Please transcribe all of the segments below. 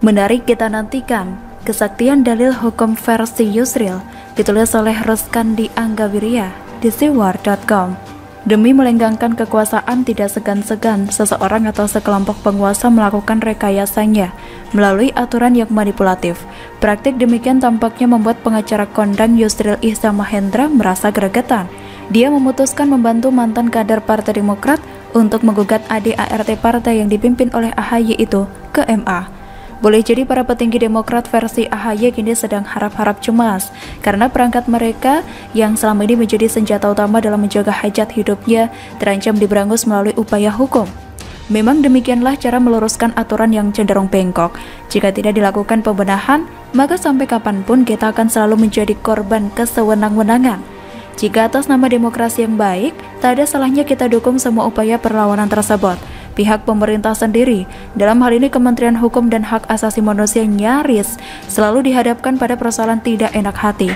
Menarik kita nantikan, Kesaktian Dalil Hukum versi Yusril, ditulis oleh Ruskandi Anggawiria di siwar.com. Demi melenggangkan kekuasaan, tidak segan-segan seseorang atau sekelompok penguasa melakukan rekayasanya melalui aturan yang manipulatif. Praktik demikian tampaknya membuat pengacara kondang Yusril Ihza Mahendra merasa gregetan. Dia memutuskan membantu mantan kader Partai Demokrat untuk menggugat ADART partai yang dipimpin oleh AHY itu ke MA. Boleh jadi para petinggi Demokrat versi AHY kini sedang harap-harap cemas karena perangkat mereka yang selama ini menjadi senjata utama dalam menjaga hajat hidupnya terancam diberangus melalui upaya hukum. Memang demikianlah cara meluruskan aturan yang cenderung bengkok. Jika tidak dilakukan pembenahan, maka sampai kapanpun kita akan selalu menjadi korban kesewenang-wenangan. Jika atas nama demokrasi yang baik, tak ada salahnya kita dukung semua upaya perlawanan tersebut. Pihak pemerintah sendiri, dalam hal ini Kementerian Hukum dan Hak Asasi Manusia, nyaris selalu dihadapkan pada persoalan tidak enak hati.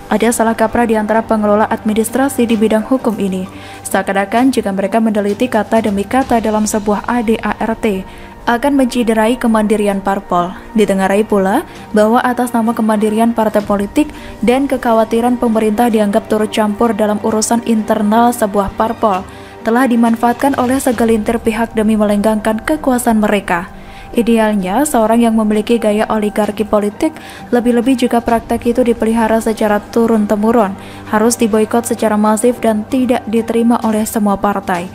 Ada salah kaprah di antara pengelola administrasi di bidang hukum ini. Seakan-akan jika mereka meneliti kata demi kata dalam sebuah ADART, akan menciderai kemandirian parpol. Ditengarai pula bahwa atas nama kemandirian partai politik dan kekhawatiran pemerintah dianggap turut campur dalam urusan internal sebuah parpol, telah dimanfaatkan oleh segelintir pihak demi melenggangkan kekuasaan mereka. Idealnya, seorang yang memiliki gaya oligarki politik, lebih-lebih jika praktek itu dipelihara secara turun-temurun, harus diboikot secara masif dan tidak diterima oleh semua partai.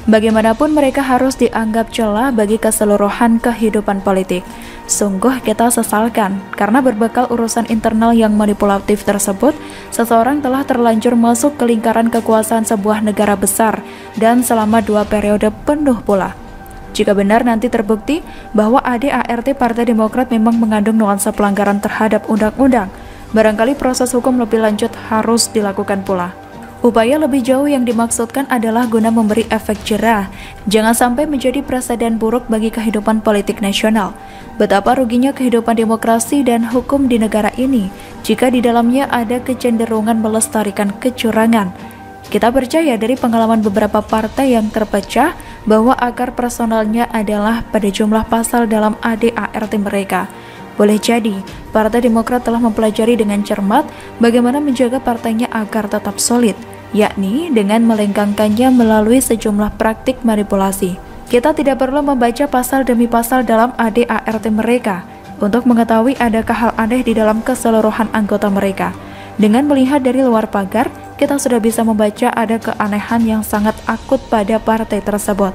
Bagaimanapun mereka harus dianggap celah bagi keseluruhan kehidupan politik. Sungguh kita sesalkan, karena berbekal urusan internal yang manipulatif tersebut, seseorang telah terlanjur masuk ke lingkaran kekuasaan sebuah negara besar, dan selama 2 periode penuh pula. Jika benar nanti terbukti bahwa ADART Partai Demokrat memang mengandung nuansa pelanggaran terhadap undang-undang, barangkali proses hukum lebih lanjut harus dilakukan pula. Upaya lebih jauh yang dimaksudkan adalah guna memberi efek jerah, jangan sampai menjadi presiden buruk bagi kehidupan politik nasional. Betapa ruginya kehidupan demokrasi dan hukum di negara ini jika di dalamnya ada kecenderungan melestarikan kecurangan. Kita percaya dari pengalaman beberapa partai yang terpecah bahwa akar personalnya adalah pada jumlah pasal dalam ADART mereka. Boleh jadi, Partai Demokrat telah mempelajari dengan cermat bagaimana menjaga partainya agar tetap solid, yakni dengan melenggangkannya melalui sejumlah praktik manipulasi. Kita tidak perlu membaca pasal demi pasal dalam ADART mereka untuk mengetahui adakah hal aneh di dalam keseluruhan anggota mereka. Dengan melihat dari luar pagar, kita sudah bisa membaca ada keanehan yang sangat akut pada partai tersebut.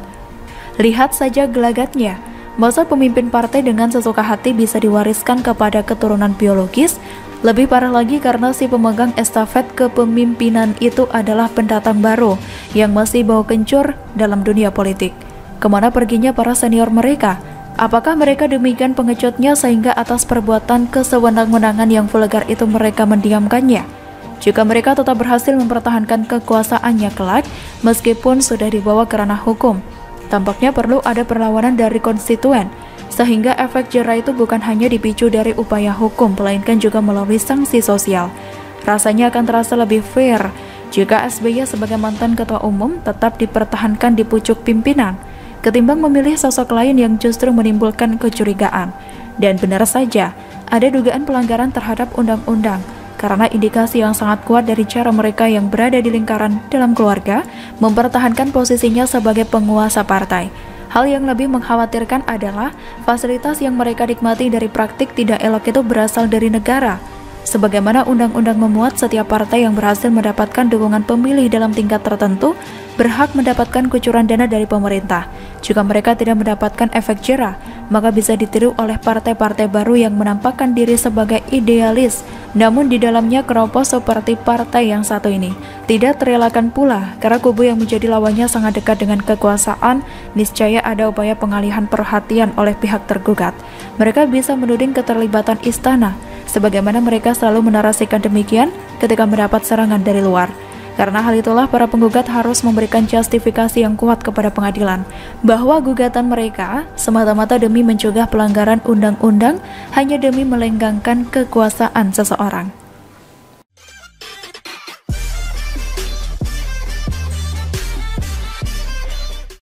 Lihat saja gelagatnya. Masa pemimpin partai dengan sesuka hati bisa diwariskan kepada keturunan biologis? Lebih parah lagi karena si pemegang estafet kepemimpinan itu adalah pendatang baru yang masih bau kencur dalam dunia politik. Kemana perginya para senior mereka? Apakah mereka demikian pengecutnya sehingga atas perbuatan kesewenang-wenangan yang vulgar itu mereka mendiamkannya? Jika mereka tetap berhasil mempertahankan kekuasaannya kelak, meskipun sudah dibawa ke ranah hukum, tampaknya perlu ada perlawanan dari konstituen, sehingga efek jerah itu bukan hanya dipicu dari upaya hukum, melainkan juga melalui sanksi sosial. Rasanya akan terasa lebih fair jika SBY sebagai mantan ketua umum tetap dipertahankan di pucuk pimpinan, ketimbang memilih sosok lain yang justru menimbulkan kecurigaan. Dan benar saja, ada dugaan pelanggaran terhadap undang-undang, karena indikasi yang sangat kuat dari cara mereka yang berada di lingkaran dalam keluarga mempertahankan posisinya sebagai penguasa partai. Hal yang lebih mengkhawatirkan adalah fasilitas yang mereka nikmati dari praktik tidak elok itu berasal dari negara. Sebagaimana undang-undang memuat, setiap partai yang berhasil mendapatkan dukungan pemilih dalam tingkat tertentu berhak mendapatkan kucuran dana dari pemerintah. Jika mereka tidak mendapatkan efek jerah, maka bisa ditiru oleh partai-partai baru yang menampakkan diri sebagai idealis, namun di dalamnya keropos seperti partai yang satu ini. Tidak terelakkan pula, karena kubu yang menjadi lawannya sangat dekat dengan kekuasaan, niscaya ada upaya pengalihan perhatian oleh pihak tergugat. Mereka bisa menuding keterlibatan istana, sebagaimana mereka selalu menarasikan demikian ketika mendapat serangan dari luar. Karena hal itulah para penggugat harus memberikan justifikasi yang kuat kepada pengadilan bahwa gugatan mereka semata-mata demi mencegah pelanggaran undang-undang hanya demi melenggangkan kekuasaan seseorang.